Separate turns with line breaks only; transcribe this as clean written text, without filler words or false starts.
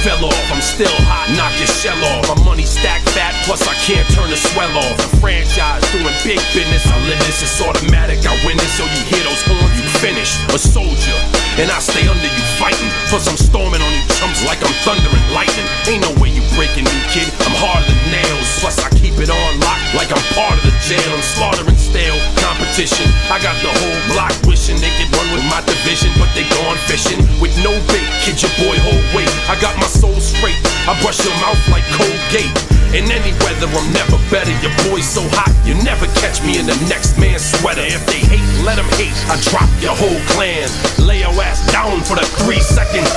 fell off. I'm still hot, knock your shell off. My money stacked fat, plus I can't turn the swell off. The franchise doing big business, I live this, it's automatic, I win this. So you hear those horns, you finish. A soldier, and I stay under you fighting. Plus I'm storming on you chumps like I'm thunder and lightning. Ain't no way you breaking me, kid, I'm harder than nails. Plus I keep it on lock like I'm part of the jail. I'm slaughtering stale competition. I got the whole block wishing they could run with my division, but they gone fishing with no bait. Kid, your boy hold weight. I got my soul straight. I brush your mouth like Colgate. In any weather, I'm never better. Your boy's so hot, you never catch me in the next man's sweater. If they hate, let them hate. I drop your whole clan. Lay your ass down for the 3 seconds.